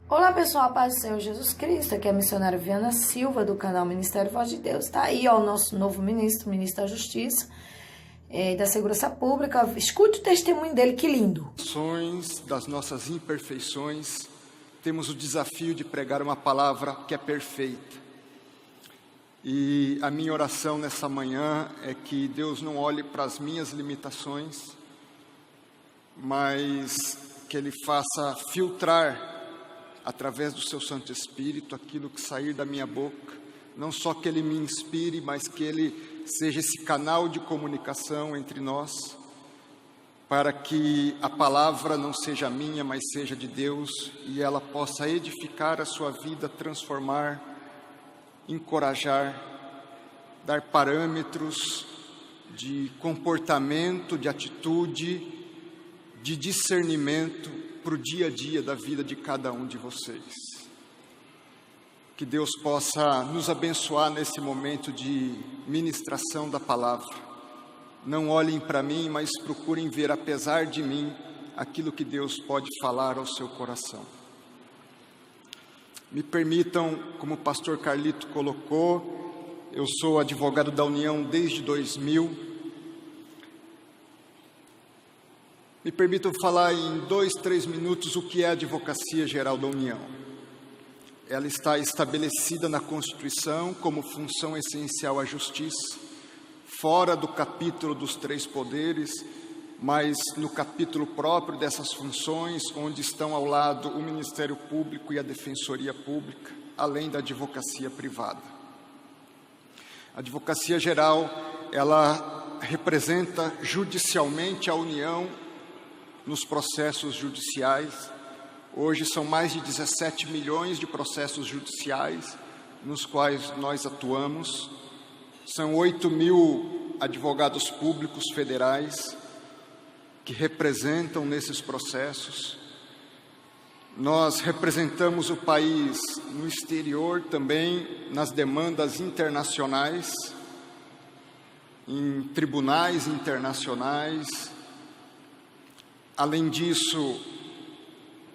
Olá pessoal, paz do Senhor Jesus Cristo, aqui é a missionária Viana Silva do canal Ministério Voz de Deus. Está aí ó, o nosso novo ministro da Justiça e da Segurança Pública. Escute o testemunho dele, que lindo. Das nossas imperfeições, temos o desafio de pregar uma palavra que é perfeita. E a minha oração nessa manhã é que Deus não olhe para as minhas limitações, mas que Ele faça filtrar através do seu Santo Espírito aquilo que sair da minha boca, não só que Ele me inspire, mas que Ele seja esse canal de comunicação entre nós, para que a palavra não seja minha, mas seja de Deus, e ela possa edificar a sua vida, transformar, encorajar, dar parâmetros de comportamento, de atitude, de discernimento para o dia a dia da vida de cada um de vocês. Que Deus possa nos abençoar nesse momento de ministração da palavra. Não olhem para mim, mas procurem ver, apesar de mim, aquilo que Deus pode falar ao seu coração. Me permitam, como o pastor Carlito colocou, eu sou advogado da União desde 2000. Me permitam falar em 2-3 minutos o que é a Advocacia Geral da União. Ela está estabelecida na Constituição como função essencial à justiça, fora do capítulo dos 3 poderes, mas no capítulo próprio dessas funções, onde estão ao lado o Ministério Público e a Defensoria Pública, além da advocacia privada. A Advocacia Geral, ela representa judicialmente a União nos processos judiciais. Hoje são mais de 17 milhões de processos judiciais nos quais nós atuamos. São 8.000 advogados públicos federais que representam nesses processos. Nós representamos o país no exterior também, nas demandas internacionais, em tribunais internacionais. Além disso,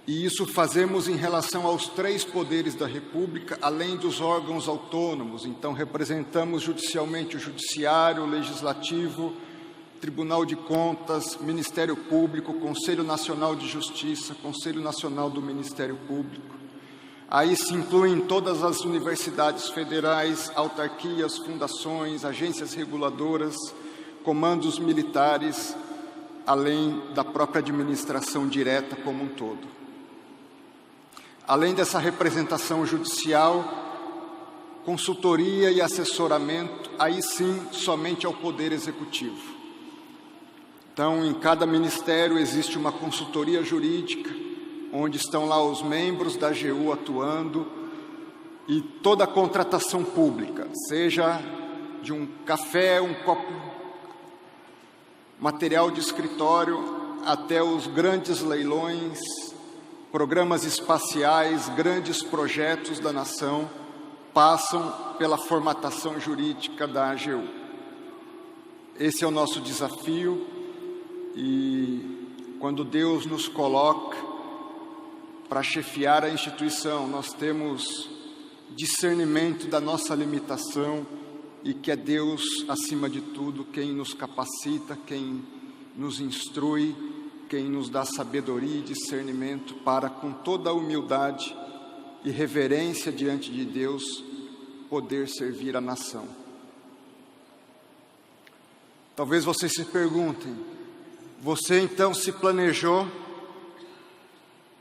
e isso fazemos em relação aos 3 poderes da República, além dos órgãos autônomos. Então, representamos judicialmente o Judiciário, o Legislativo, Tribunal de Contas, Ministério Público, Conselho Nacional de Justiça, Conselho Nacional do Ministério Público. Aí se incluem todas as universidades federais, autarquias, fundações, agências reguladoras, comandos militares, além da própria administração direta como um todo. Além dessa representação judicial, consultoria e assessoramento, aí sim, somente ao Poder Executivo. Então, em cada ministério existe uma consultoria jurídica, onde estão lá os membros da AGU atuando, e toda a contratação pública, seja de um café, um copo, material de escritório, até os grandes leilões, programas espaciais, grandes projetos da nação, passam pela formatação jurídica da AGU. Esse é o nosso desafio, e quando Deus nos coloca para chefiar a instituição, nós temos discernimento da nossa limitação, e que é Deus, acima de tudo, quem nos capacita, quem nos instrui, quem nos dá sabedoria e discernimento para, com toda a humildade e reverência diante de Deus, poder servir a nação. Talvez vocês se perguntem, você então se planejou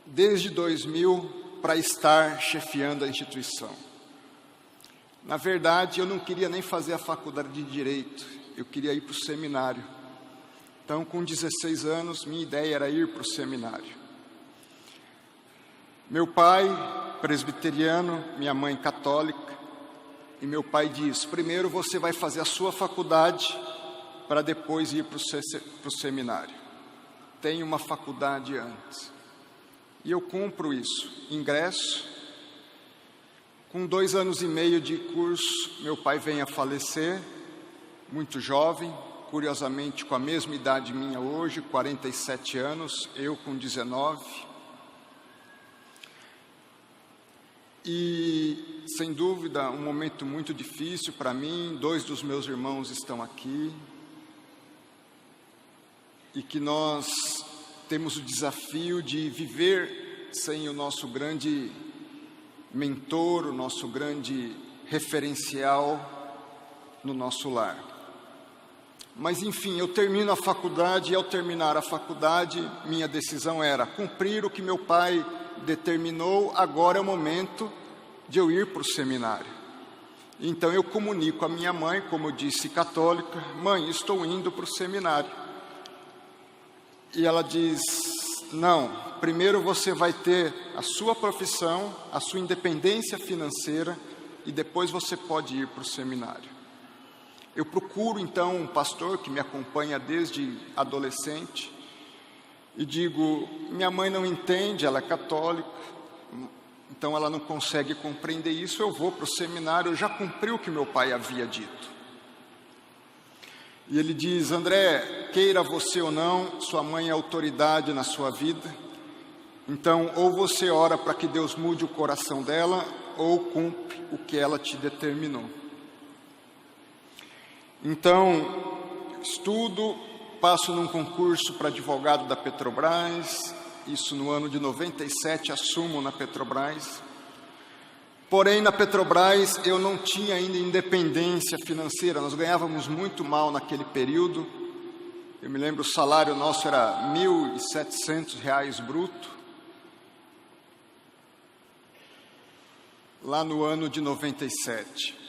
desde 2000 para estar chefiando a instituição? Na verdade, eu não queria nem fazer a faculdade de Direito, eu queria ir para o seminário. Então, com 16 anos, minha ideia era ir para o seminário. Meu pai, presbiteriano, minha mãe católica, e meu pai diz, primeiro você vai fazer a sua faculdade, para depois ir para o seminário. Tem uma faculdade antes. E eu cumpro isso, ingresso. Com 2 anos e meio de curso, meu pai vem a falecer, muito jovem, curiosamente com a mesma idade minha hoje, 47 anos, eu com 19. E, sem dúvida, um momento muito difícil para mim. 2 dos meus irmãos estão aqui. E que nós temos o desafio de viver sem o nosso grande mentor, o nosso grande referencial no nosso lar. Mas, enfim, eu termino a faculdade e, ao terminar a faculdade, minha decisão era cumprir o que meu pai determinou. Agora é o momento de eu ir para o seminário. Então eu comunico à minha mãe, como eu disse, católica: mãe, estou indo para o seminário. E ela diz: não, primeiro você vai ter a sua profissão, a sua independência financeira, e depois você pode ir para o seminário. Eu procuro então um pastor que me acompanha desde adolescente e digo: minha mãe não entende, ela é católica, então ela não consegue compreender isso, eu vou para o seminário, eu já cumpri o que meu pai havia dito. E ele diz: André, queira você ou não, sua mãe é autoridade na sua vida, então ou você ora para que Deus mude o coração dela, ou cumpre o que ela te determinou. Então, estudo, passo num concurso para advogado da Petrobras, isso no ano de 97, assumo na Petrobras. Porém, na Petrobras eu não tinha ainda independência financeira, nós ganhávamos muito mal naquele período. Eu me lembro, o salário nosso era R$ 1.700 bruto, lá no ano de 97.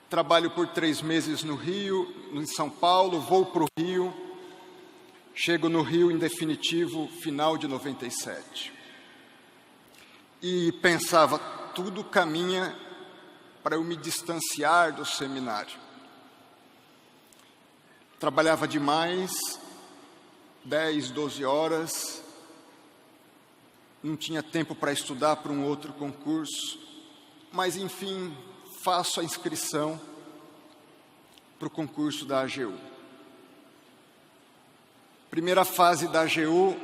Trabalho por 3 meses no Rio, em São Paulo, vou para o Rio, chego no Rio em definitivo, final de 97. E pensava, tudo caminha para eu me distanciar do seminário. Trabalhava demais, 10, 12 horas, não tinha tempo para estudar para um outro concurso, mas enfim, faço a inscrição para o concurso da AGU. Primeira fase da AGU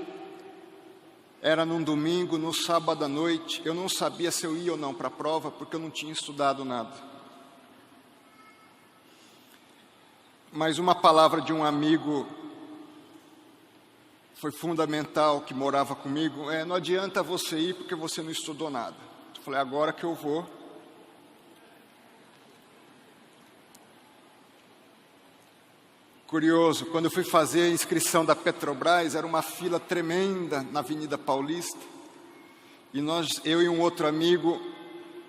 era num domingo, no sábado à noite. Eu não sabia se eu ia ou não para a prova, porque eu não tinha estudado nada. Mas uma palavra de um amigo foi fundamental, que morava comigo: não adianta você ir porque você não estudou nada. Eu falei: agora que eu vou. Curioso, quando eu fui fazer a inscrição da Petrobras, era uma fila tremenda na Avenida Paulista, e eu e um outro amigo,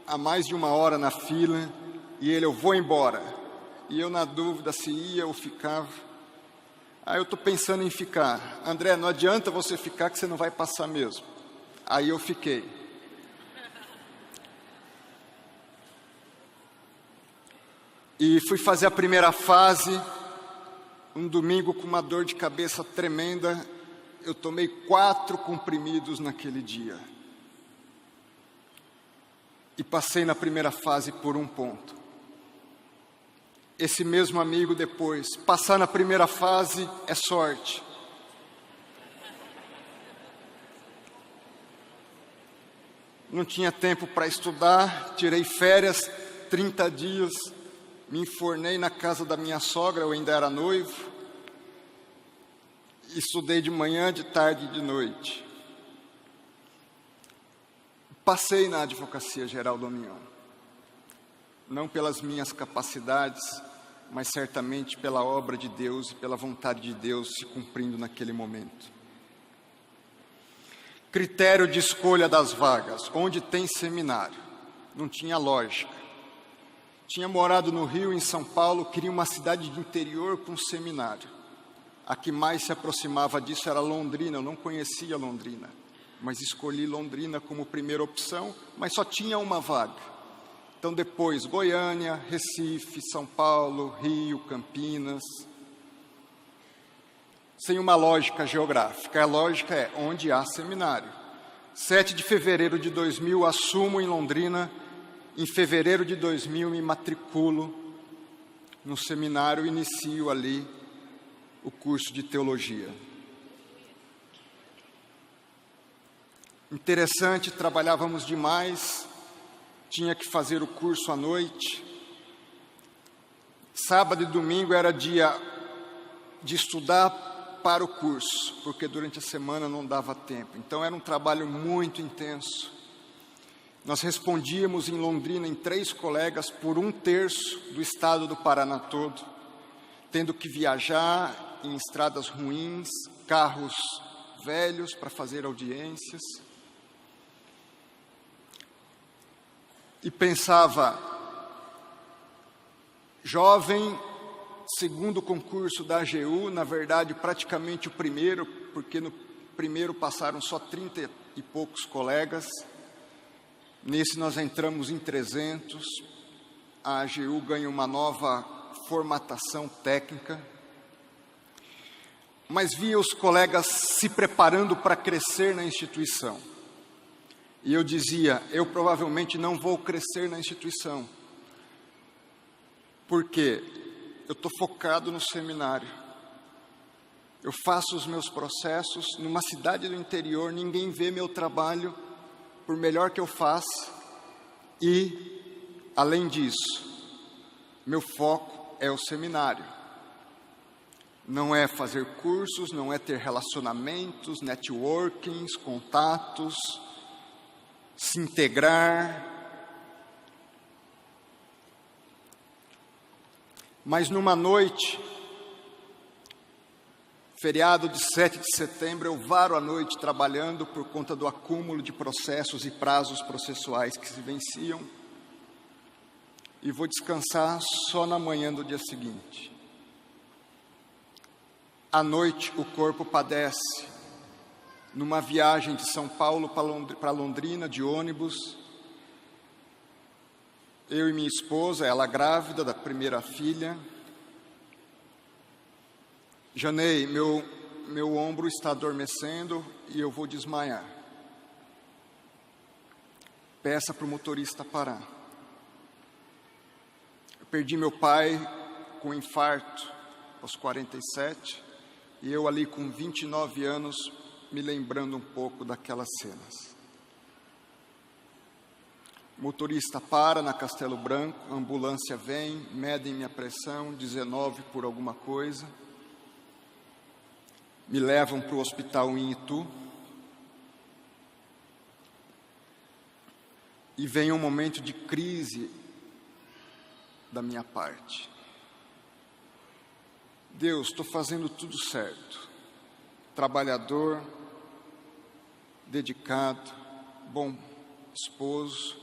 há mais de 1 hora na fila, e ele: eu vou embora. E eu na dúvida se ia ou ficava. Aí eu estou pensando em ficar. André, não adianta você ficar que você não vai passar mesmo. Aí eu fiquei. E fui fazer a primeira fase. Um domingo com uma dor de cabeça tremenda, eu tomei 4 comprimidos naquele dia. E passei na primeira fase por 1 ponto. Esse mesmo amigo depois: passar na primeira fase é sorte. Não tinha tempo para estudar, tirei férias, 30 dias, me enfornei na casa da minha sogra, eu ainda era noivo. Estudei de manhã, de tarde e de noite. Passei na Advocacia Geral da União. Não pelas minhas capacidades, mas certamente pela obra de Deus e pela vontade de Deus se cumprindo naquele momento. Critério de escolha das vagas: onde tem seminário. Não tinha lógica. Tinha morado no Rio, em São Paulo, queria uma cidade de interior com seminário. A que mais se aproximava disso era Londrina. Eu não conhecia Londrina, mas escolhi Londrina como primeira opção, mas só tinha uma vaga. Então depois Goiânia, Recife, São Paulo, Rio, Campinas. Sem uma lógica geográfica. A lógica é onde há seminário. 7 de fevereiro de 2000, assumo em Londrina. Em fevereiro de 2000, me matriculo no seminário e inicio ali o curso de teologia. Interessante, trabalhávamos demais, tinha que fazer o curso à noite. Sábado e domingo era dia de estudar para o curso, porque durante a semana não dava tempo. Então era um trabalho muito intenso. Nós respondíamos em Londrina em 3 colegas por 1/3 do estado do Paraná todo, tendo que viajar em estradas ruins, carros velhos para fazer audiências. E pensava, jovem, segundo concurso da AGU, na verdade praticamente o primeiro, porque no primeiro passaram só 30 e poucos colegas, nesse nós entramos em 300, a AGU ganha uma nova formatação técnica, mas via os colegas se preparando para crescer na instituição. E eu dizia, eu provavelmente não vou crescer na instituição, porque eu estou focado no seminário. Eu faço os meus processos numa cidade do interior, ninguém vê meu trabalho, por melhor que eu faça. E, além disso, meu foco é o seminário. Não é fazer cursos, não é ter relacionamentos, networkings, contatos, se integrar. Mas numa noite, feriado de 7 de setembro, eu varo a noite trabalhando por conta do acúmulo de processos e prazos processuais que se venciam, e vou descansar só na manhã do dia seguinte. À noite o corpo padece. Numa viagem de São Paulo para Londrina, de ônibus, eu e minha esposa, ela grávida da primeira filha. Janei, meu ombro está adormecendo e eu vou desmaiar. Peça para o motorista parar. Eu perdi meu pai com infarto aos 47 e eu ali com 29 anos me lembrando um pouco daquelas cenas. O motorista para na Castelo Branco, a ambulância vem, medem minha pressão, 19 por alguma coisa. Me levam para o hospital em Itu. E vem um momento de crise da minha parte. Deus, estou fazendo tudo certo. Trabalhador, dedicado, bom esposo,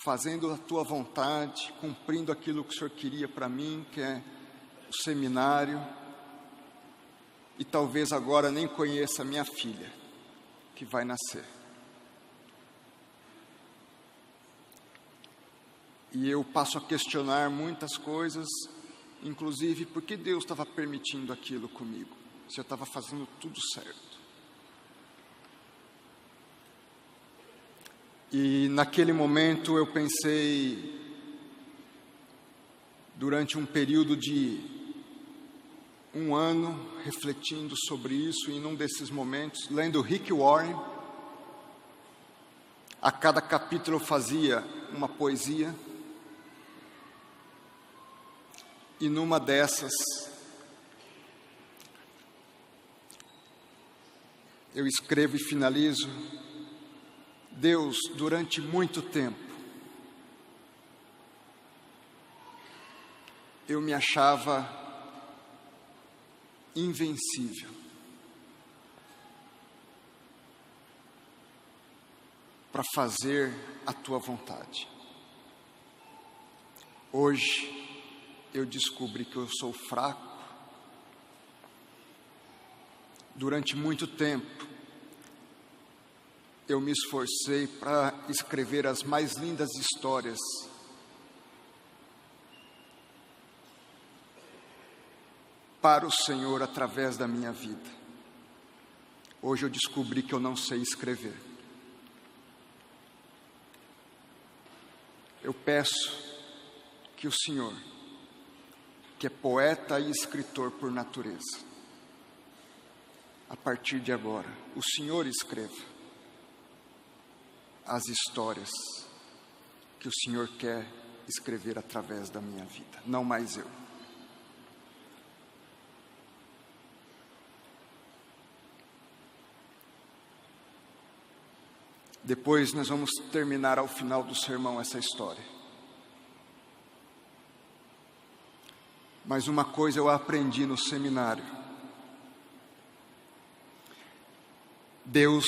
fazendo a tua vontade, cumprindo aquilo que o Senhor queria para mim, que é o seminário, e talvez agora nem conheça a minha filha, que vai nascer. E eu passo a questionar muitas coisas, inclusive por que Deus estava permitindo aquilo comigo, se eu estava fazendo tudo certo. E naquele momento eu pensei, durante um período de 1 ano, refletindo sobre isso, e num desses momentos, lendo Rick Warren, a cada capítulo eu fazia uma poesia, e numa dessas, eu escrevo e finalizo: Deus, durante muito tempo, eu me achava invencível. Para fazer a tua vontade. Hoje, eu descobri que eu sou fraco. Durante muito tempo, eu me esforcei para escrever as mais lindas histórias para o Senhor através da minha vida. Hoje eu descobri que eu não sei escrever. Eu peço que o Senhor, que é poeta e escritor por natureza, a partir de agora, o Senhor escreva as histórias que o Senhor quer escrever através da minha vida, não mais eu. Depois nós vamos terminar ao final do sermão essa história. Mas uma coisa eu aprendi no seminário: Deus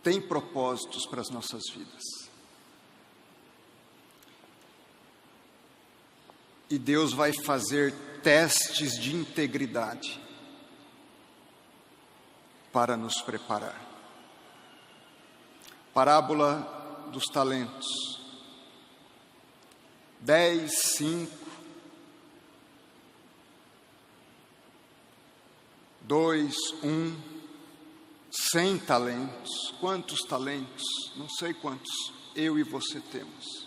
tem propósitos para as nossas vidas. E Deus vai fazer testes de integridade para nos preparar. Parábola dos talentos. 10, 5, 2, 1, 100 talentos. Quantos talentos? Não sei quantos eu e você temos.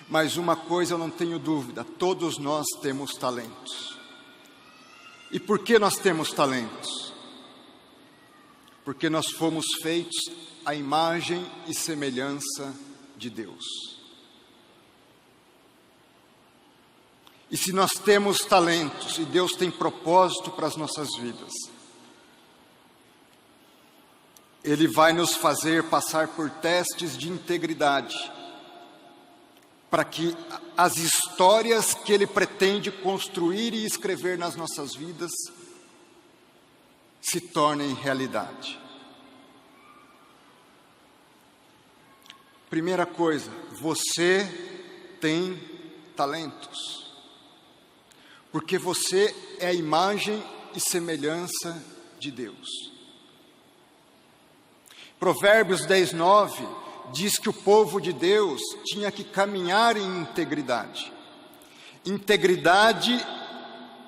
Mas uma coisa eu não tenho dúvida: todos nós temos talentos. E por que nós temos talentos? Porque nós fomos feitos à imagem e semelhança de Deus. E se nós temos talentos e Deus tem propósito para as nossas vidas, Ele vai nos fazer passar por testes de integridade, para que as histórias que Ele pretende construir e escrever nas nossas vidas se tornem realidade. Primeira coisa, você tem talentos, porque você é a imagem e semelhança de Deus. Provérbios 10:9 diz que o povo de Deus tinha que caminhar em integridade. Integridade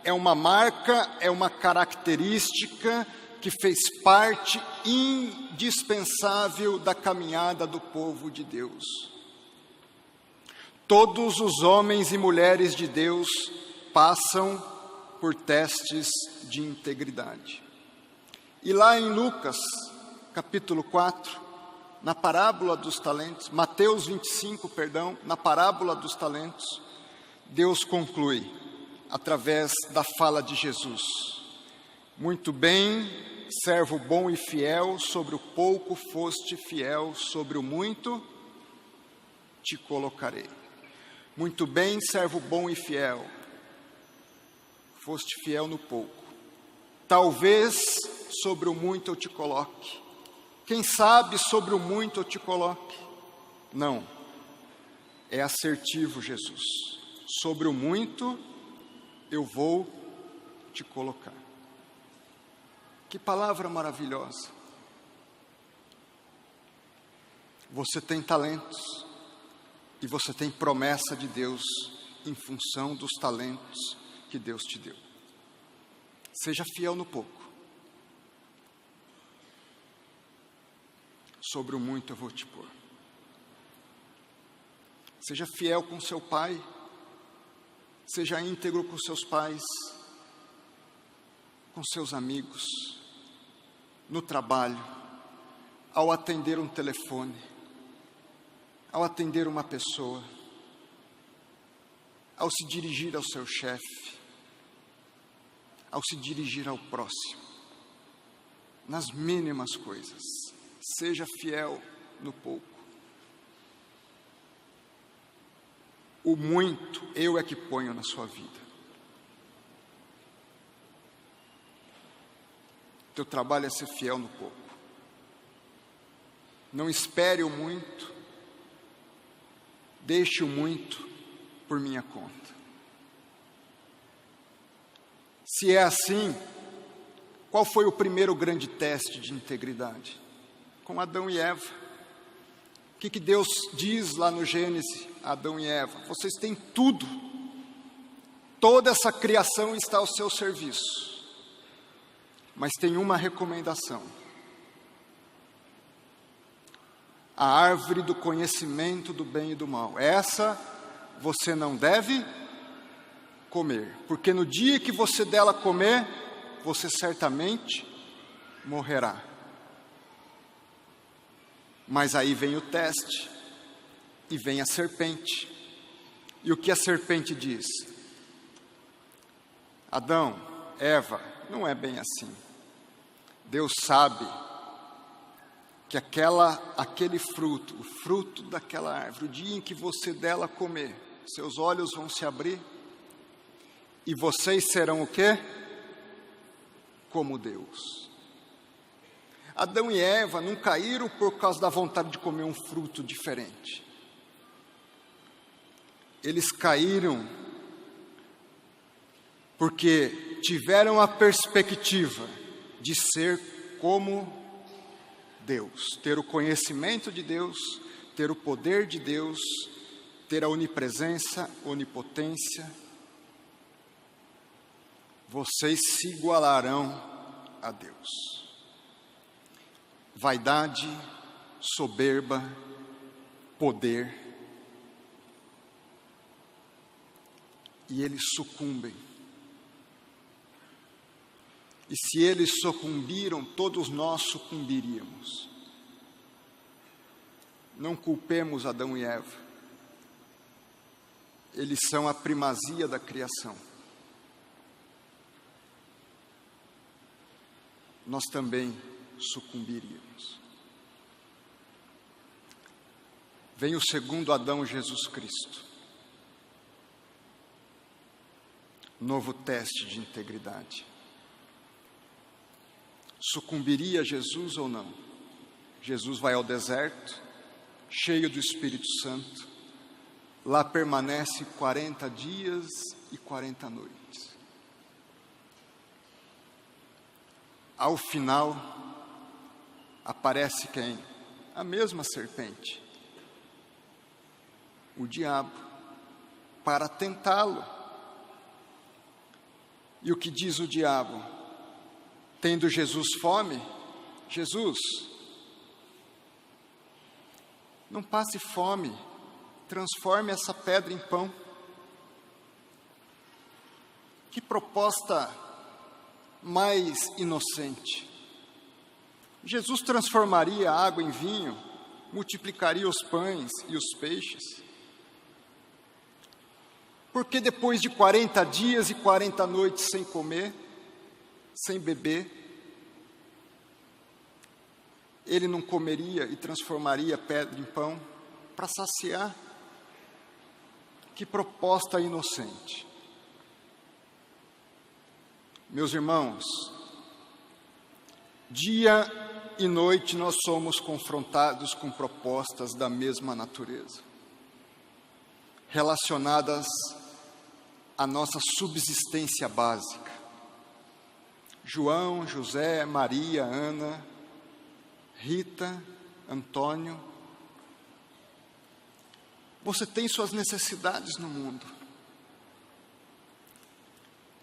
é uma marca, é uma característica que fez parte indispensável da caminhada do povo de Deus. Todos os homens e mulheres de Deus passam por testes de integridade. E lá em Lucas, capítulo 4, na parábola dos talentos, Mateus 25, na parábola dos talentos, Deus conclui, através da fala de Jesus: muito bem, servo bom e fiel, sobre o pouco foste fiel, sobre o muito te colocarei. Muito bem, servo bom e fiel, foste fiel no pouco, talvez sobre o muito eu te coloque. Quem sabe sobre o muito eu te coloque. Não, é assertivo Jesus: sobre o muito eu vou te colocar. Que palavra maravilhosa. Você tem talentos e você tem promessa de Deus em função dos talentos que Deus te deu. Seja fiel no pouco. Sobre o muito eu vou te pôr. Seja fiel com seu pai. Seja íntegro com seus pais, com seus amigos, no trabalho, ao atender um telefone, ao atender uma pessoa, ao se dirigir ao seu chefe, ao se dirigir ao próximo, nas mínimas coisas. Seja fiel no pouco. O muito eu é que ponho na sua vida. Teu trabalho é ser fiel no pouco. Não espere o muito. Deixe o muito por minha conta. Se é assim, qual foi o primeiro grande teste de integridade? Com Adão e Eva. O que Deus diz lá no Gênesis? Adão e Eva: vocês têm tudo. Toda essa criação está ao seu serviço. Mas tem uma recomendação: a árvore do conhecimento do bem e do mal. Essa você não deve comer, porque no dia que você dela comer, você certamente morrerá. Mas aí vem o teste, e vem a serpente. E o que a serpente diz? Adão, Eva, não é bem assim. Deus sabe que aquele fruto, o fruto daquela árvore, o dia em que você dela comer, seus olhos vão se abrir, e vocês serão o quê? Como Deus. Adão e Eva não caíram por causa da vontade de comer um fruto diferente. Eles caíram porque tiveram a perspectiva de ser como Deus, ter o conhecimento de Deus, ter o poder de Deus, ter a onipresença, onipotência. Vocês se igualarão a Deus. Vaidade, soberba, poder. E eles sucumbem. E se eles sucumbiram, todos nós sucumbiríamos. Não culpemos Adão e Eva. Eles são a primazia da criação. Nós também sucumbiríamos. Vem o segundo Adão, Jesus Cristo. Novo teste de integridade. Sucumbiria Jesus ou não? Jesus vai ao deserto, cheio do Espírito Santo. Lá permanece 40 dias e 40 noites. Ao final, aparece quem? A mesma serpente. O diabo, para tentá-lo. E o que diz o diabo? Tendo Jesus fome, Jesus, não passe fome, transforme essa pedra em pão. Que proposta mais inocente. Jesus transformaria a água em vinho, multiplicaria os pães e os peixes. Porque depois de 40 dias e 40 noites sem comer, sem beber, ele não comeria e transformaria a pedra em pão para saciar? Que proposta inocente. Meus irmãos, dia e noite nós somos confrontados com propostas da mesma natureza, relacionadas à nossa subsistência básica. João, José, Maria, Ana, Rita, Antônio. Você tem suas necessidades no mundo.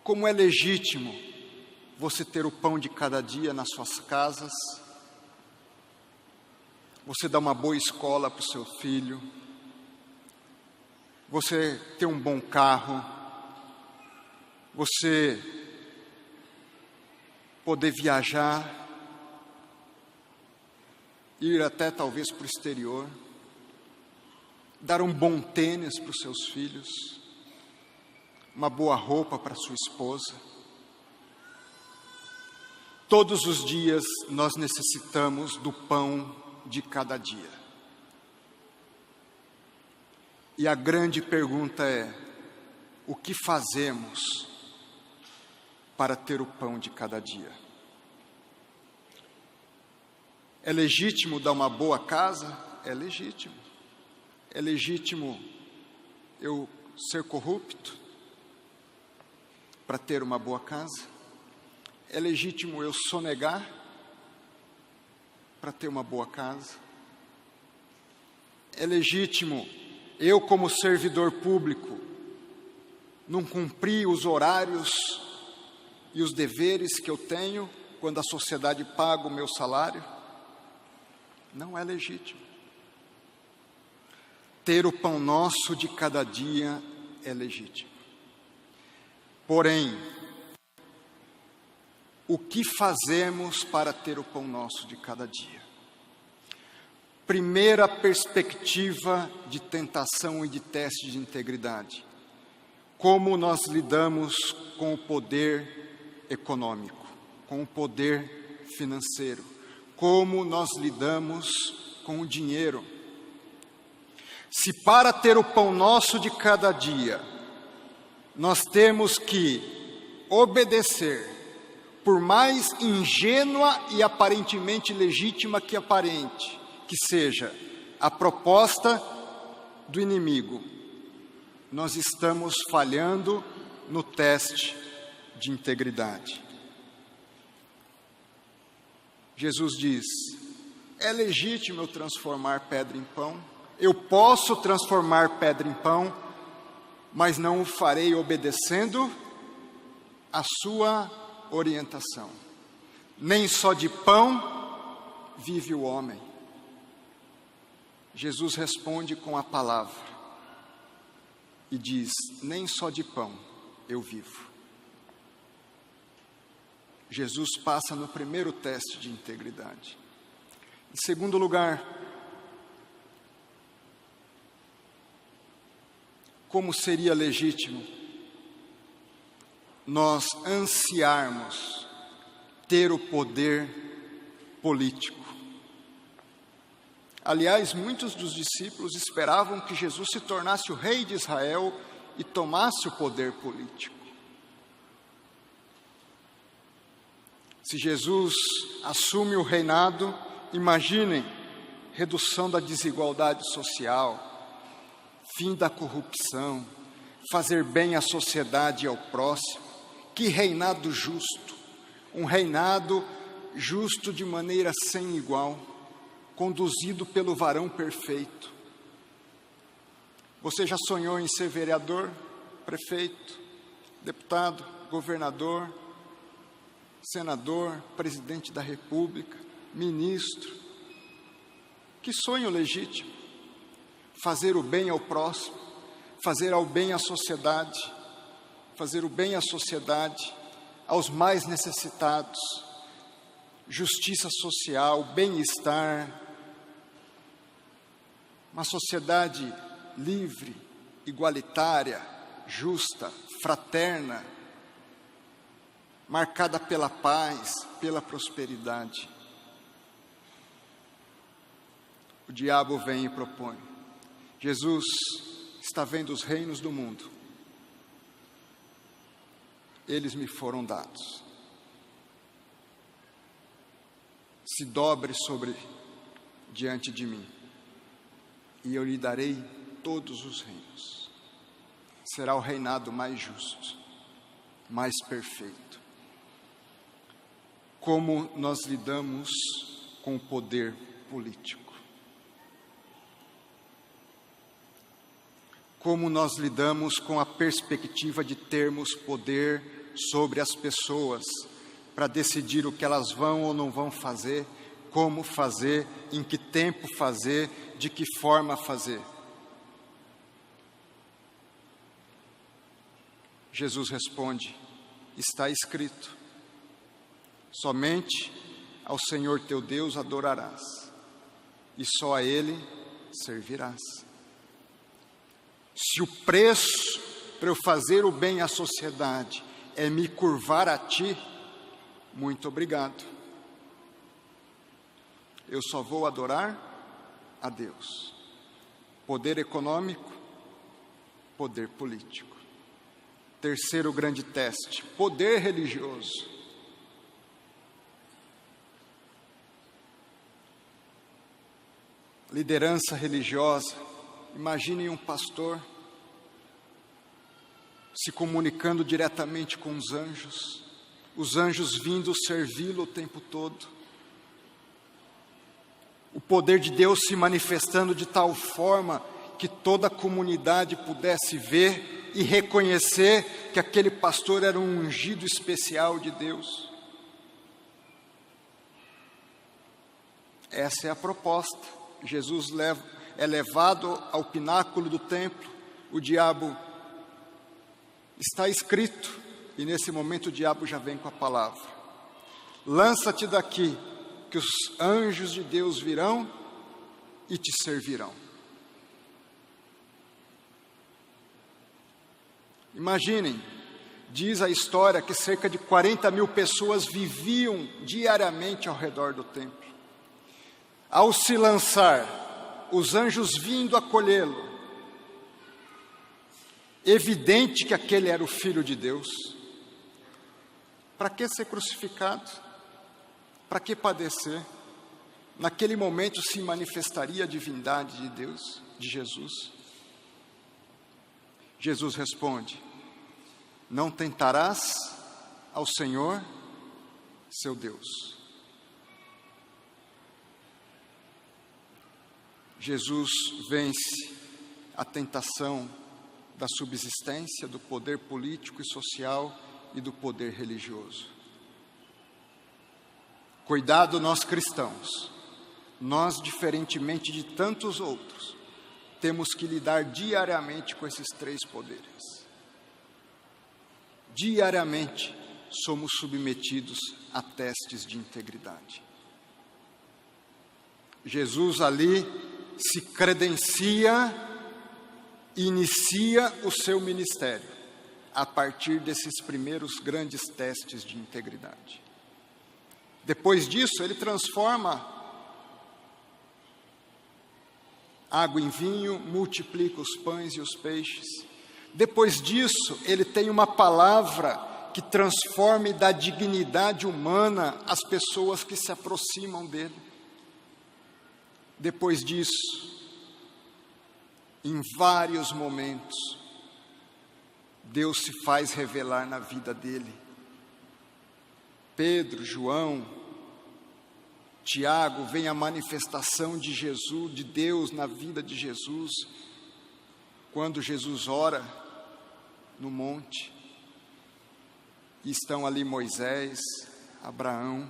Como é legítimo você ter o pão de cada dia nas suas casas, você dar uma boa escola para o seu filho, você ter um bom carro, você poder viajar, ir até talvez para o exterior, dar um bom tênis para os seus filhos, uma boa roupa para sua esposa. Todos os dias nós necessitamos do pão de cada dia. E a grande pergunta é: o que fazemos para ter o pão de cada dia? É legítimo dar uma boa casa? É legítimo. É legítimo eu ser corrupto para ter uma boa casa? É legítimo eu sonegar para ter uma boa casa? É legítimo eu, como servidor público, não cumprir os horários e os deveres que eu tenho quando a sociedade paga o meu salário? Não é legítimo. Ter o pão nosso de cada dia é legítimo. Porém, o que fazemos para ter o pão nosso de cada dia? Primeira perspectiva de tentação e de teste de integridade. Como nós lidamos com o poder econômico, com o poder financeiro, como nós lidamos com o dinheiro. Se para ter o pão nosso de cada dia, nós temos que obedecer, por mais ingênua e aparentemente legítima que seja a proposta do inimigo, nós estamos falhando no teste de integridade. Jesus diz: é legítimo eu transformar pedra em pão, eu posso transformar pedra em pão, mas não o farei obedecendo a sua orientação. Nem só de pão vive o homem. Jesus responde com a palavra e diz: nem só de pão eu vivo. Jesus passa no primeiro teste de integridade. Em segundo lugar, como seria legítimo nós ansiarmos ter o poder político? Aliás, muitos dos discípulos esperavam que Jesus se tornasse o rei de Israel e tomasse o poder político. Se Jesus assume o reinado, imaginem, redução da desigualdade social, fim da corrupção, fazer bem à sociedade e ao próximo. Que reinado justo, um reinado justo de maneira sem igual, conduzido pelo varão perfeito. Você já sonhou em ser vereador, prefeito, deputado, governador, senador, presidente da República, ministro? Que sonho legítimo! Fazer o bem ao próximo, fazer o bem à sociedade, fazer o bem à sociedade, aos mais necessitados, justiça social, bem-estar, uma sociedade livre, igualitária, justa, fraterna, marcada pela paz, pela prosperidade. O diabo vem e propõe: Jesus está vendo os reinos do mundo, eles me foram dados. Se dobre diante de mim, e eu lhe darei todos os reinos. Será o reinado mais justo, mais perfeito. Como nós lidamos com o poder político? Como nós lidamos com a perspectiva de termos poder sobre as pessoas, para decidir o que elas vão ou não vão fazer, como fazer, em que tempo fazer, de que forma fazer? Jesus responde: está escrito, somente ao Senhor teu Deus adorarás, e só a Ele servirás. Se o preço para eu fazer o bem à sociedade é me curvar a Ti, muito obrigado. Eu só vou adorar a Deus. Poder econômico, poder político. Terceiro grande teste: poder religioso. Liderança religiosa. Imaginem um pastor se comunicando diretamente com os anjos vindo servi-lo o tempo todo. O poder de Deus se manifestando de tal forma que toda a comunidade pudesse ver e reconhecer que aquele pastor era um ungido especial de Deus. Essa é a proposta. Jesus é levado ao pináculo do templo, o diabo, está escrito, e nesse momento o diabo já vem com a palavra: lança-te daqui, que os anjos de Deus virão e te servirão. Imaginem, diz a história que cerca de 40 mil pessoas viviam diariamente ao redor do templo. Ao se lançar, os anjos vindo acolhê-lo, evidente que aquele era o Filho de Deus. Para que ser crucificado? Para que padecer? Naquele momento se manifestaria a divindade de Deus, de Jesus. Jesus responde: não tentarás ao Senhor, seu Deus. Jesus vence a tentação da subsistência, do poder político e social e do poder religioso. Cuidado, nós cristãos, nós, diferentemente de tantos outros, temos que lidar diariamente com esses três poderes. Diariamente somos submetidos a testes de integridade. Jesus ali se credencia e inicia o seu ministério a partir desses primeiros grandes testes de integridade. Depois disso, ele transforma água em vinho, multiplica os pães e os peixes. Depois disso, ele tem uma palavra que transforma e dá dignidade humana às pessoas que se aproximam dele. Depois disso, em vários momentos, Deus se faz revelar na vida dele. Pedro, João, Tiago, vem a manifestação de Jesus, de Deus na vida de Jesus, quando Jesus ora no monte, e estão ali Moisés, Abraão.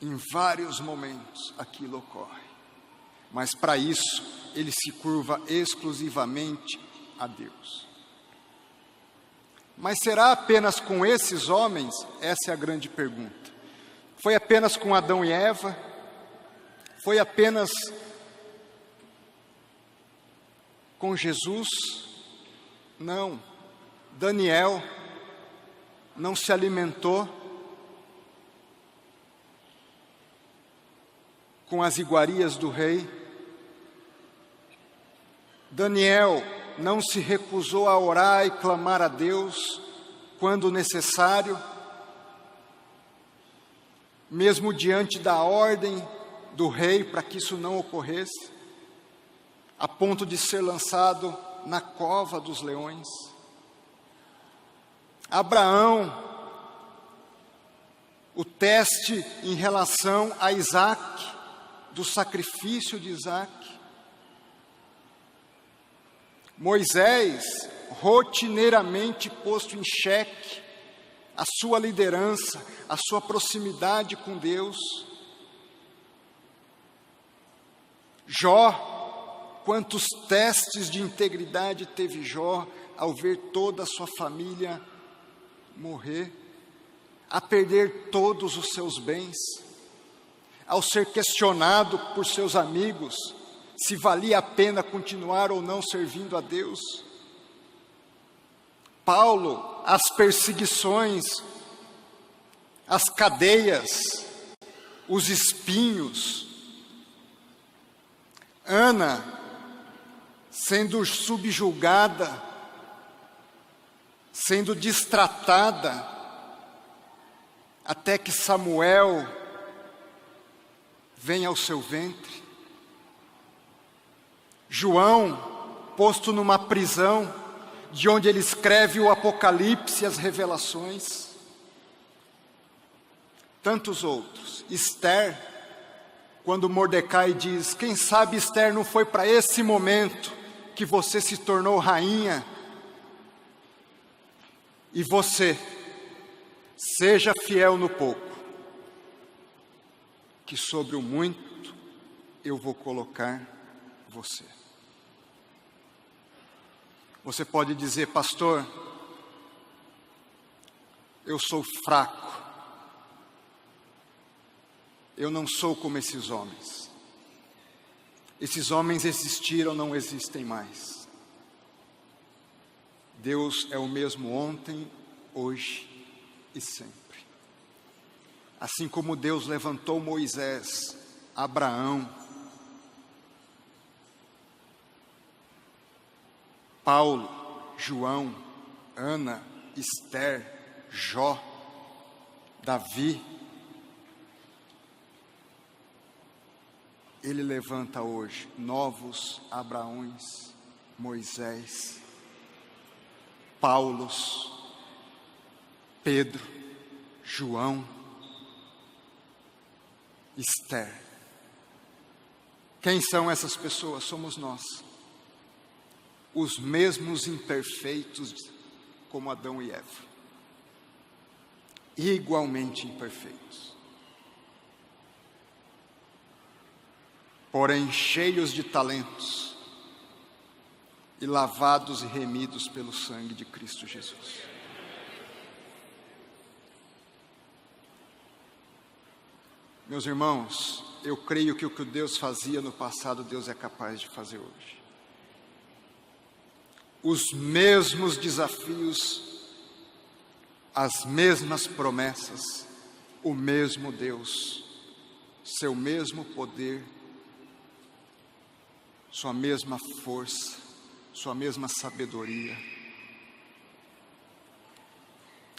Em vários momentos aquilo ocorre, mas para isso ele se curva exclusivamente a Deus. Mas será apenas com esses homens? Essa é a grande pergunta. Foi apenas com Adão e Eva? Foi apenas com Jesus? Não. Daniel não se alimentou com as iguarias do rei. Daniel não se recusou a orar e clamar a Deus quando necessário, mesmo diante da ordem do rei para que isso não ocorresse, a ponto de ser lançado na cova dos leões. Abraão, o teste em relação a Isaac, do sacrifício de Isaac. Moisés, rotineiramente posto em xeque, a sua liderança, a sua proximidade com Deus. Jó, quantos testes de integridade teve Jó ao ver toda a sua família morrer, a perder todos os seus bens, ao ser questionado por seus amigos se valia a pena continuar ou não servindo a Deus. Paulo, as perseguições, as cadeias, os espinhos. Ana, sendo subjugada, sendo destratada, até que Samuel vem ao seu ventre. João, posto numa prisão, de onde ele escreve o Apocalipse e as revelações. Tantos outros. Esther, quando Mordecai diz: quem sabe, Esther, não foi para esse momento que você se tornou rainha. E você, seja fiel no pouco, que sobre o muito eu vou colocar você. Você pode dizer: pastor, eu sou fraco, Eu não sou como esses homens. Esses homens existiram, não existem mais. Deus é o mesmo ontem, hoje e sempre. Assim como Deus levantou Moisés, Abraão, Paulo, João, Ana, Esther, Jó, Davi, Ele levanta hoje novos Abraões, Moisés, Paulos, Pedro, João, Esther. Quem são essas pessoas? Somos nós. Os mesmos imperfeitos como Adão e Eva. Igualmente imperfeitos. Porém cheios de talentos e lavados e remidos pelo sangue de Cristo Jesus. Meus irmãos, eu creio que o que Deus fazia no passado, Deus é capaz de fazer hoje. Os mesmos desafios, as mesmas promessas, o mesmo Deus, seu mesmo poder, sua mesma força, sua mesma sabedoria.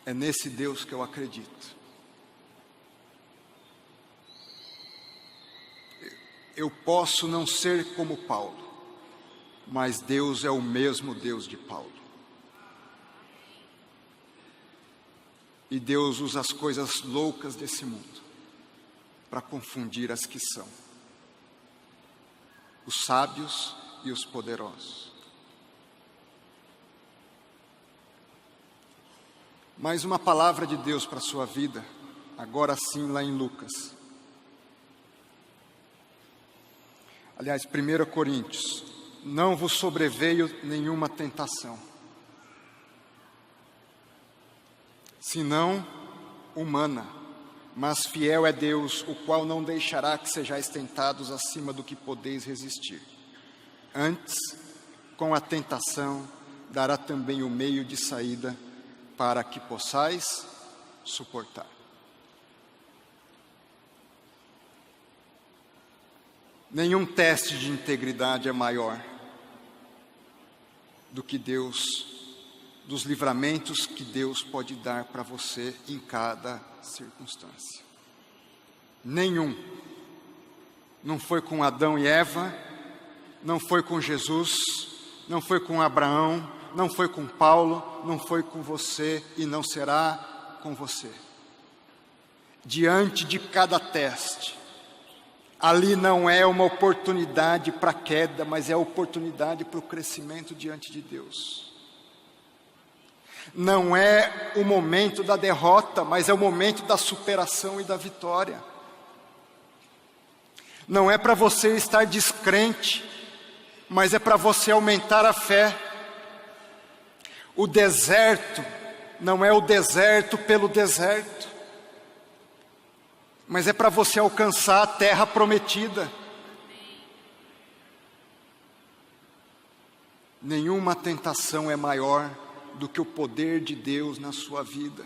É nesse Deus que eu acredito. Eu posso não ser como Paulo, mas Deus é o mesmo Deus de Paulo. E Deus usa as coisas loucas desse mundo para confundir as que são. Os sábios e os poderosos. Mais uma palavra de Deus para a sua vida, agora sim lá em Lucas. Aliás, 1 Coríntios. Não vos sobreveio nenhuma tentação, senão humana, mas fiel é Deus, o qual não deixará que sejais tentados acima do que podeis resistir. Antes, com a tentação, dará também o meio de saída, para que possais suportar. Nenhum teste de integridade é maior do que dos livramentos que Deus pode dar para você em cada circunstância. Nenhum. Não foi com Adão e Eva, não foi com Jesus, não foi com Abraão, não foi com Paulo, não foi com você e não será com você. Diante de cada teste, ali não é uma oportunidade para queda, mas é a oportunidade para o crescimento diante de Deus. Não é o momento da derrota, mas é o momento da superação e da vitória. Não é para você estar descrente, mas é para você aumentar a fé. O deserto não é o deserto pelo deserto, mas é para você alcançar a terra prometida. Nenhuma tentação é maior do que o poder de Deus na sua vida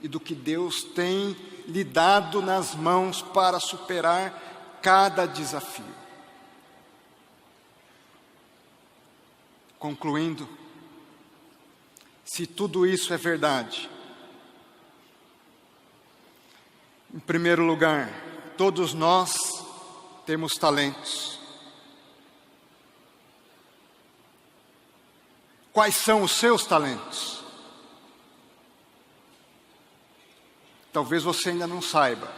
e do que Deus tem lhe dado nas mãos para superar cada desafio. Concluindo, se tudo isso é verdade, em primeiro lugar, todos nós temos talentos. Quais são os seus talentos? Talvez você ainda não saiba,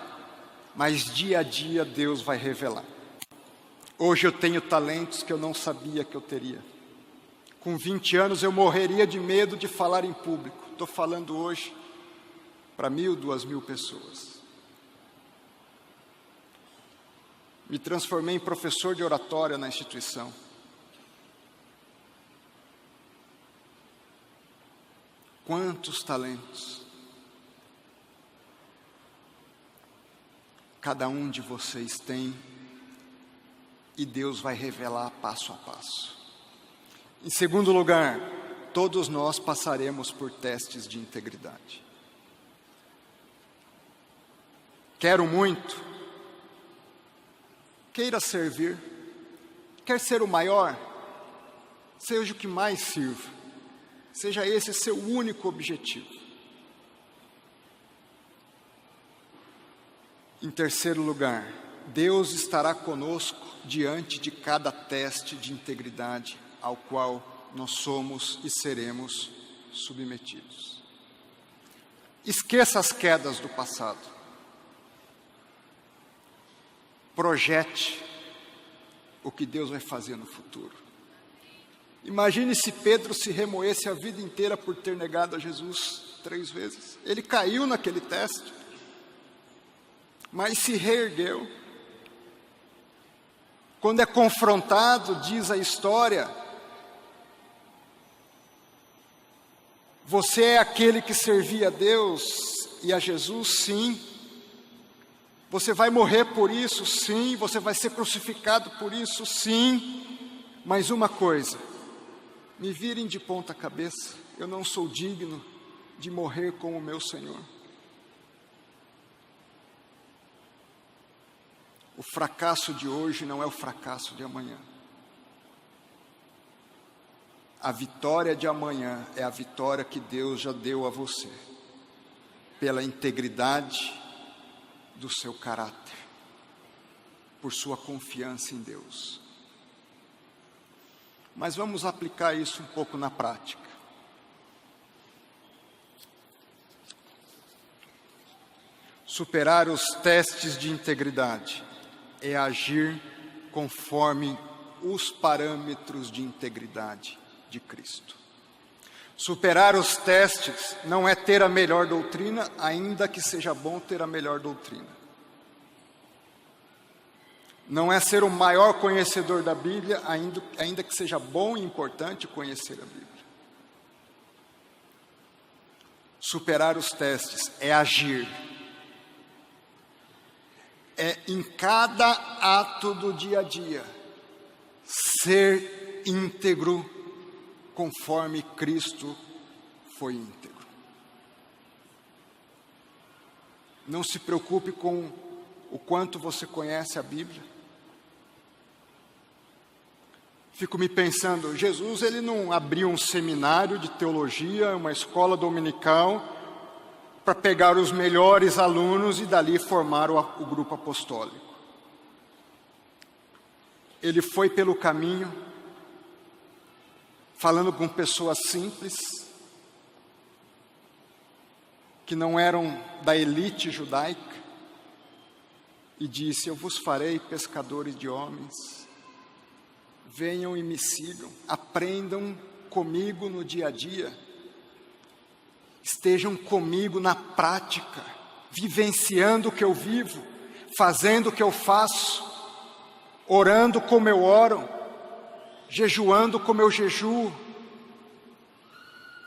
mas dia a dia Deus vai revelar. Hoje eu tenho talentos que eu não sabia que eu teria. Com 20 anos eu morreria de medo de falar em público. Estou falando hoje para 1.000, 2.000 pessoas. Me transformei em professor de oratória na instituição. Quantos talentos! cada um de vocês tem, e Deus vai revelar passo a passo. Em segundo lugar, todos nós passaremos por testes de integridade. Quero muito, queira servir, quer ser o maior, seja o que mais sirva, seja esse seu único objetivo. Em terceiro lugar, Deus estará conosco diante de cada teste de integridade ao qual nós somos e seremos submetidos. Esqueça as quedas do passado. Projete o que Deus vai fazer no futuro. Imagine se Pedro se remoesse a vida inteira por ter negado a Jesus 3 vezes. Ele caiu naquele teste, mas se reergueu. Quando é confrontado, diz a história, você é aquele que servia a Deus e a Jesus? Sim. Você vai morrer por isso? Sim. Você vai ser crucificado por isso? Sim. Mas uma coisa, me virem de ponta cabeça, eu não sou digno de morrer com o meu Senhor. O fracasso de hoje não é o fracasso de amanhã. A vitória de amanhã é a vitória que Deus já deu a você, pela integridade do seu caráter, por sua confiança em Deus. Mas vamos aplicar isso um pouco na prática. Superar os testes de integridade é agir conforme os parâmetros de integridade de Cristo. Superar os testes não é ter a melhor doutrina, ainda que seja bom ter a melhor doutrina. Não é ser o maior conhecedor da Bíblia, ainda que seja bom e importante conhecer a Bíblia. Superar os testes é agir. É em cada ato do dia a dia, ser íntegro conforme Cristo foi íntegro. Não se preocupe com o quanto você conhece a Bíblia. Fico me pensando, Jesus ele não abriu um seminário de teologia, uma escola dominical, para pegar os melhores alunos e dali formar o grupo apostólico. Ele foi pelo caminho, falando com pessoas simples, que não eram da elite judaica, e disse: eu vos farei pescadores de homens, venham e me sigam, aprendam comigo no dia a dia, estejam comigo na prática, vivenciando o que eu vivo, fazendo o que eu faço, orando como eu oro, jejuando como eu jejuo,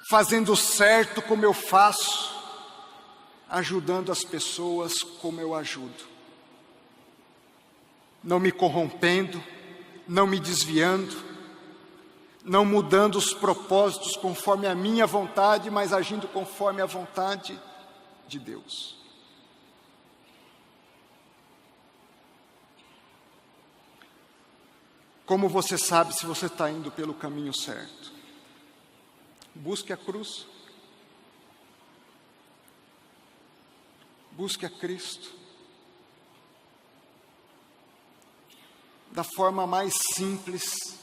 fazendo certo como eu faço, ajudando as pessoas como eu ajudo, não me corrompendo, não me desviando, não mudando os propósitos conforme a minha vontade, mas agindo conforme a vontade de Deus. Como você sabe se você está indo pelo caminho certo? Busque a cruz. Busque a Cristo. Da forma mais simples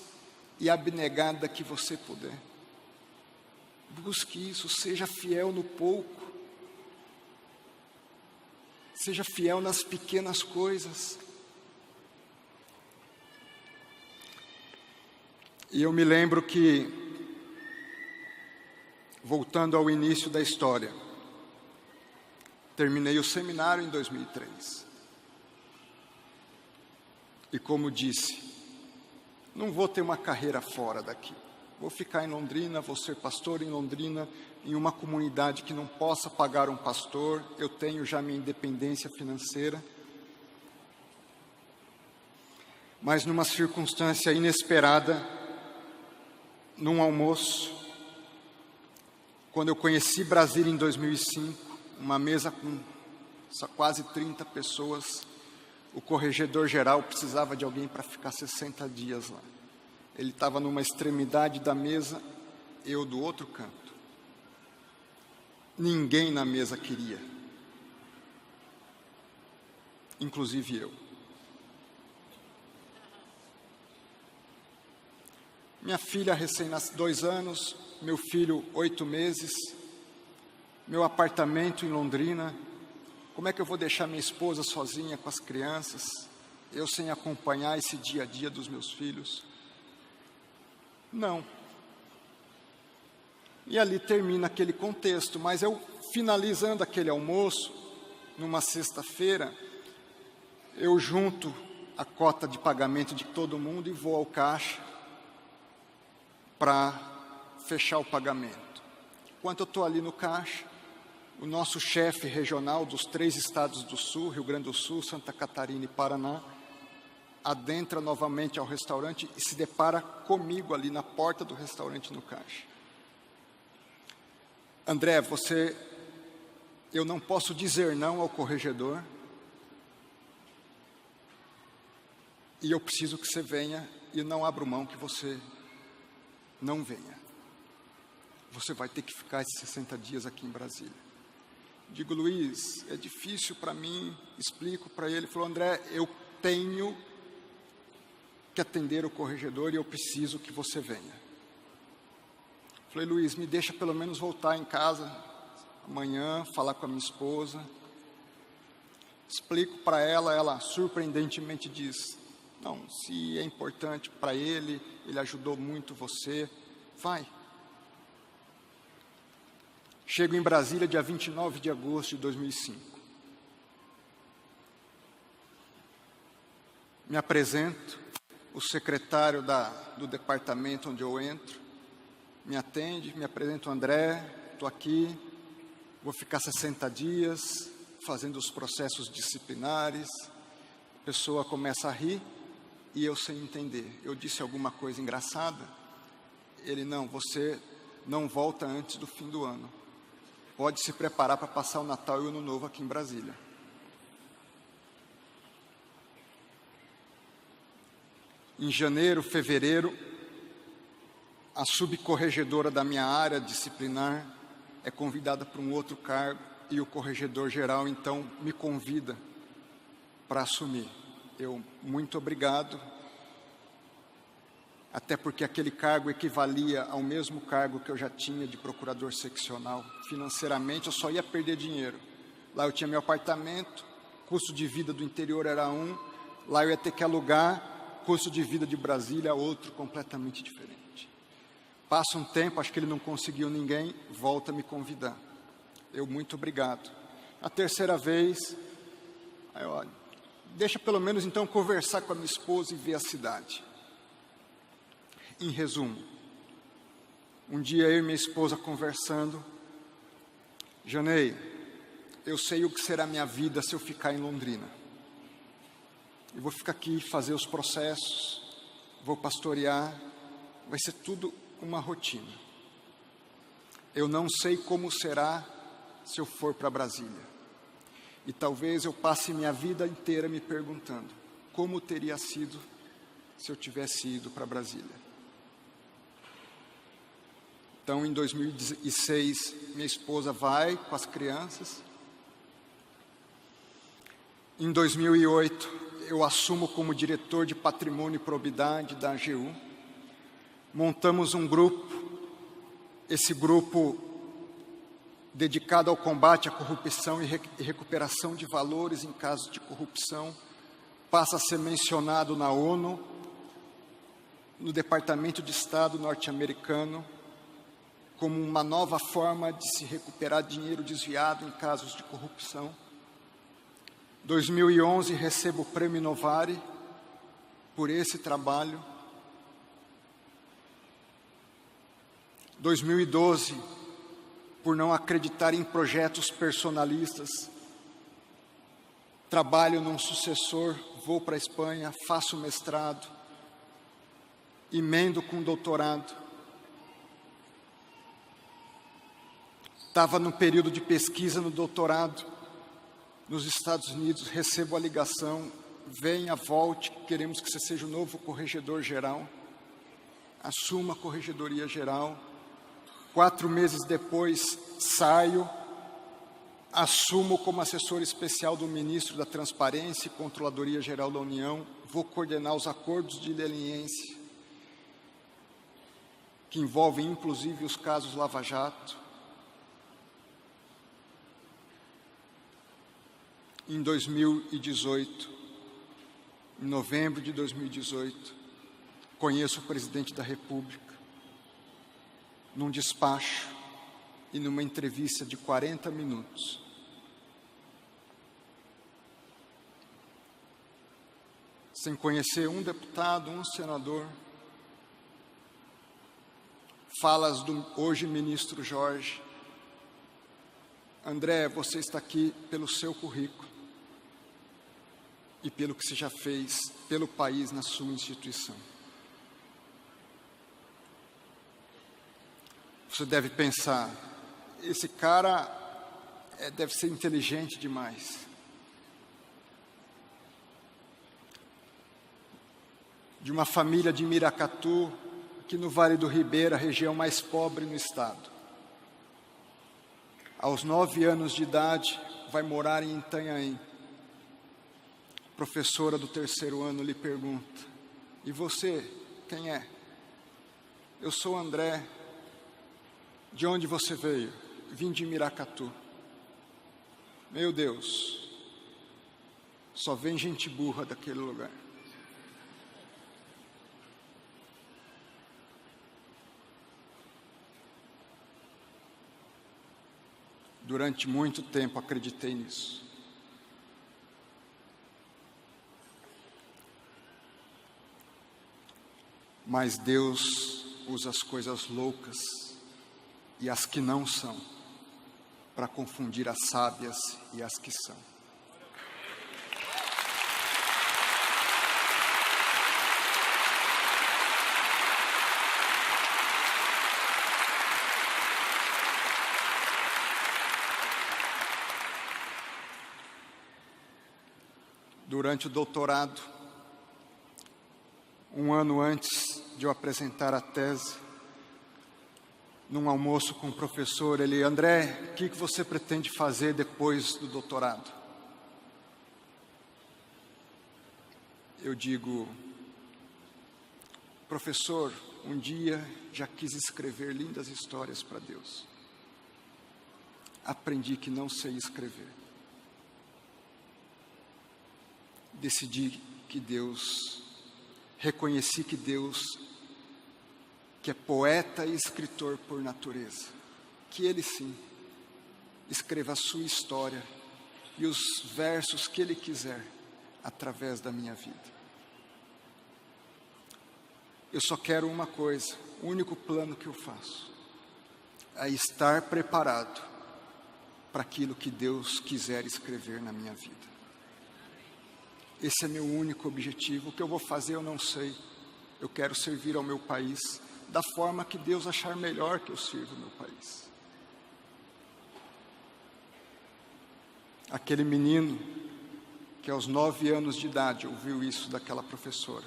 e abnegada que você puder. Busque isso, seja fiel no pouco. Seja fiel nas pequenas coisas. E eu me lembro que, voltando ao início da história, terminei o seminário em 2003. E como disse, não vou ter uma carreira fora daqui. Vou ficar em Londrina, vou ser pastor em Londrina, em uma comunidade que não possa pagar um pastor. Eu tenho já minha independência financeira. Mas numa circunstância inesperada, num almoço, quando eu conheci Brasília em 2005, uma mesa com quase 30 pessoas, o corregedor-geral precisava de alguém para ficar 60 dias lá. Ele estava numa extremidade da mesa, eu do outro canto. Ninguém na mesa queria, inclusive eu. Minha filha recém-nascida, 2 anos, meu filho 8 meses, meu apartamento em Londrina. Como é que eu vou deixar minha esposa sozinha com as crianças, eu sem acompanhar esse dia a dia dos meus filhos? Não. E ali termina aquele contexto, mas eu, finalizando aquele almoço, numa sexta-feira, eu junto a cota de pagamento de todo mundo e vou ao caixa para fechar o pagamento. Enquanto eu estou ali no caixa, o nosso chefe regional dos 3 estados do Sul, Rio Grande do Sul, Santa Catarina e Paraná, adentra novamente ao restaurante e se depara comigo ali na porta do restaurante no caixa. André, eu não posso dizer não ao corregedor e eu preciso que você venha e não abro mão que você não venha. Você vai ter que ficar esses 60 dias aqui em Brasília. Digo, Luiz, é difícil para mim, explico para ele. Ele falou, André, eu tenho que atender o corregedor e eu preciso que você venha. Falei, Luiz, me deixa pelo menos voltar em casa amanhã, falar com a minha esposa. Explico para ela, ela surpreendentemente diz, não, se é importante para ele, ele ajudou muito você, vai. Chego em Brasília dia 29 de agosto de 2005. Me apresento, o secretário do departamento onde eu entro, me atende, me apresento, André, estou aqui, vou ficar 60 dias, fazendo os processos disciplinares. A pessoa começa a rir e eu sem entender. Eu disse alguma coisa engraçada? Ele, não, você não volta antes do fim do ano. Pode se preparar para passar o Natal e o Ano Novo aqui em Brasília. Em janeiro, fevereiro, a subcorregedora da minha área disciplinar é convidada para um outro cargo e o corregedor-geral, então, me convida para assumir. Eu, muito obrigado, até porque aquele cargo equivalia ao mesmo cargo que eu já tinha de procurador seccional. Financeiramente, eu só ia perder dinheiro. Lá eu tinha meu apartamento, custo de vida do interior era um, lá eu ia ter que alugar, custo de vida de Brasília outro, completamente diferente. Passa um tempo, acho que ele não conseguiu ninguém, volta a me convidar. Eu, muito obrigado. A terceira vez, aí, olha, deixa pelo menos então conversar com a minha esposa e ver a cidade. Em resumo, um dia eu e minha esposa conversando, Janei, eu sei o que será minha vida se eu ficar em Londrina. Eu vou ficar aqui, fazer os processos, vou pastorear, vai ser tudo uma rotina. Eu não sei como será se eu for para Brasília. E talvez eu passe minha vida inteira me perguntando, como teria sido se eu tivesse ido para Brasília? Então, em 2006, minha esposa vai com as crianças. Em 2008, eu assumo como diretor de Patrimônio e Probidade da AGU. Montamos um grupo, esse grupo dedicado ao combate à corrupção e recuperação de valores em casos de corrupção, passa a ser mencionado na ONU, no Departamento de Estado norte-americano, como uma nova forma de se recuperar dinheiro desviado em casos de corrupção. 2011, recebo o Prêmio Novari por esse trabalho. 2012, por não acreditar em projetos personalistas, trabalho num sucessor, vou para a Espanha, faço mestrado, emendo com doutorado. Estava no período de pesquisa no doutorado, nos Estados Unidos, recebo a ligação, venha, volte, queremos que você seja o novo corregedor-geral, assuma a corregedoria geral. 4 meses depois, saio, assumo como assessor especial do ministro da Transparência e Controladoria Geral da União, vou coordenar os acordos de leniência, que envolvem inclusive os casos Lava Jato. Em 2018, em novembro de 2018, conheço o presidente da República, num despacho e numa entrevista de 40 minutos. Sem conhecer um deputado, um senador, falas do hoje ministro Jorge: André, você está aqui pelo seu currículo e pelo que você já fez pelo país na sua instituição. Você deve pensar, esse cara deve ser inteligente demais. De uma família de Miracatu, que no Vale do Ribeira, a região mais pobre no estado. Aos 9 anos de idade, vai morar em Itanhaém. Professora do 3º ano lhe pergunta: e você, quem é? Eu sou André. De onde você veio? Vim de Miracatu. Meu Deus, só vem gente burra daquele lugar. Durante muito tempo acreditei nisso. Mas Deus usa as coisas loucas e as que não são, para confundir as sábias e as que são. Durante o doutorado, um ano antes de eu apresentar a tese, num almoço com o professor, ele: André, o que você pretende fazer depois do doutorado? Eu digo: professor, um dia já quis escrever lindas histórias para Deus. Aprendi que não sei escrever. Decidi que Deus, reconheci que Deus, que é poeta e escritor por natureza, que Ele sim escreva a sua história e os versos que Ele quiser através da minha vida. Eu só quero uma coisa, o único plano que eu faço é estar preparado para aquilo que Deus quiser escrever na minha vida. Esse é meu único objetivo. O que eu vou fazer eu não sei. Eu quero servir ao meu país da forma que Deus achar melhor que eu sirva o meu país. Aquele menino que aos 9 anos de idade ouviu isso daquela professora,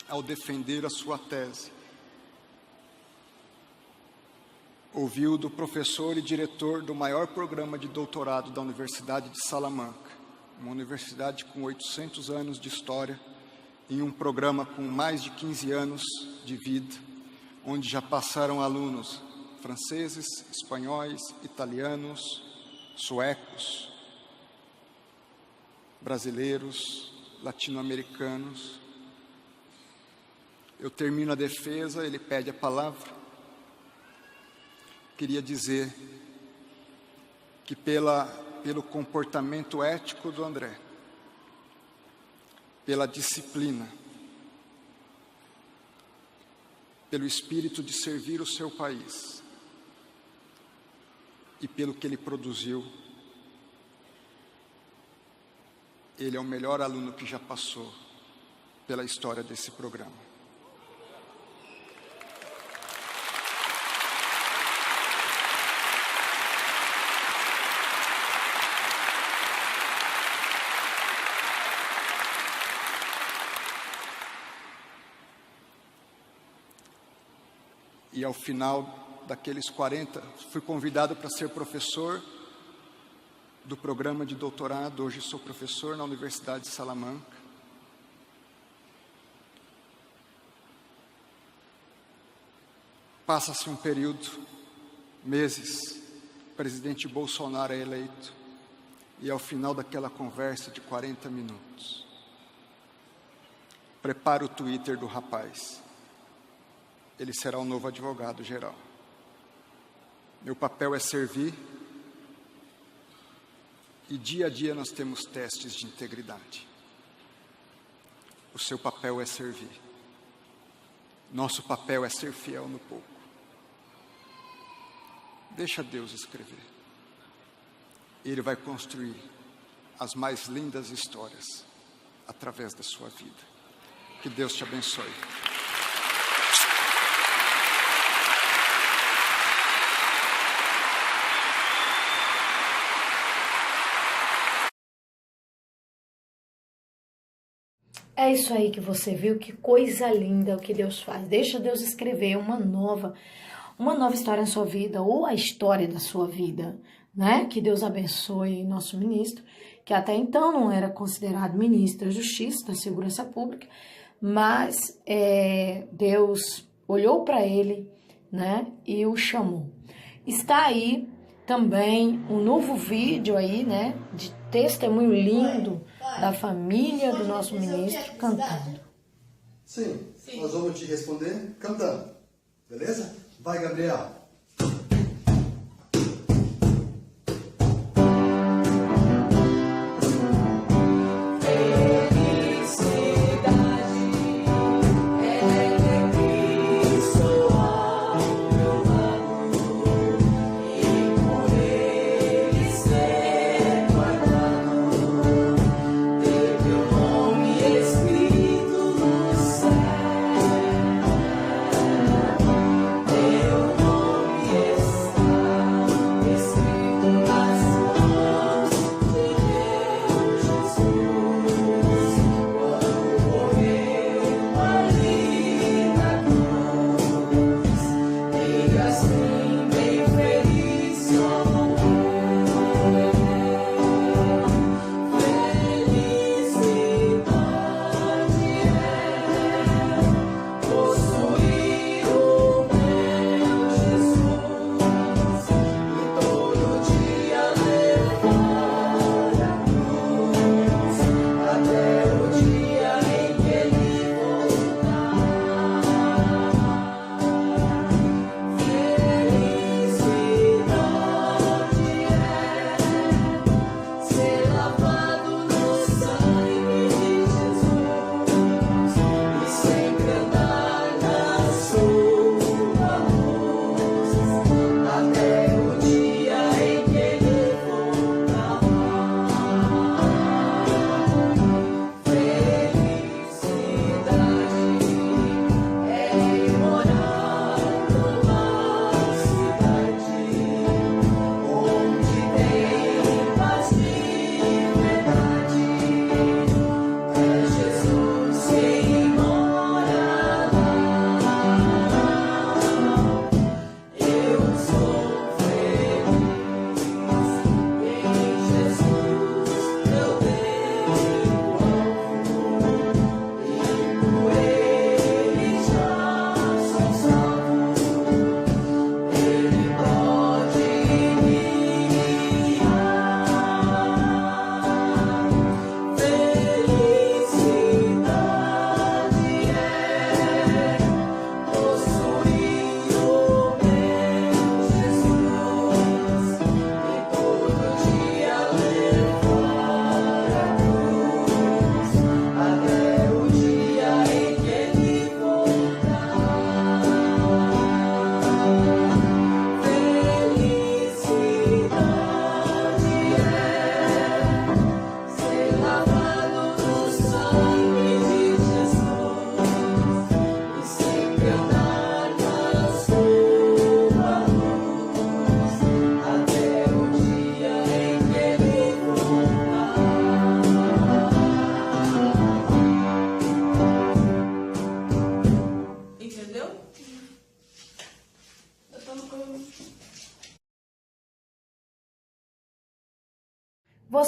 ao defender a sua tese, ouviu do professor e diretor do maior programa de doutorado da Universidade de Salamanca, uma universidade com 800 anos de história, em um programa com mais de 15 anos de vida, onde já passaram alunos franceses, espanhóis, italianos, suecos, brasileiros, latino-americanos. Eu termino a defesa, ele pede a palavra. Queria dizer que pelo comportamento ético do André, pela disciplina, pelo espírito de servir o seu país e pelo que ele produziu, Ele é o melhor aluno que já passou pela história desse programa. E ao final daqueles 40, fui convidado para ser professor do programa de doutorado. Hoje sou professor na Universidade de Salamanca. Passa-se um período, meses, o presidente Bolsonaro é eleito, e ao final daquela conversa de 40 minutos, prepara o Twitter do rapaz. Ele será o novo advogado-geral. Meu papel é servir, e dia a dia nós temos testes de integridade. O seu papel é servir. Nosso papel é ser fiel no pouco. Deixa Deus escrever. Ele vai construir as mais lindas histórias através da sua vida. Que Deus te abençoe. É isso aí que você viu, que coisa linda o que Deus faz. Deixa Deus escrever uma nova história na sua vida, ou a história da sua vida, né? Que Deus abençoe nosso ministro, que até então não era considerado ministro da Justiça, da Segurança Pública, mas Deus olhou para ele, né? E o chamou. Está aí também um novo vídeo aí, né? De testemunho lindo da família do nosso ministro cantando. Sim, nós vamos te responder cantando, beleza? Vai, Gabriel. Teu nome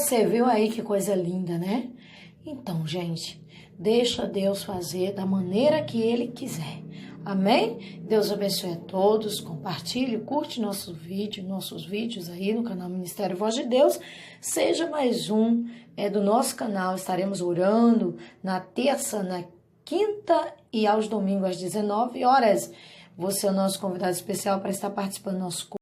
Você viu aí que coisa linda, né? Então, gente, deixa Deus fazer da maneira que Ele quiser. Amém? Deus abençoe a todos. Compartilhe, curte nossos vídeos aí no canal Ministério Voz de Deus. Seja mais um do nosso canal. Estaremos orando na terça, na quinta e aos domingos às 19 horas. Você é o nosso convidado especial para estar participando do nosso curso.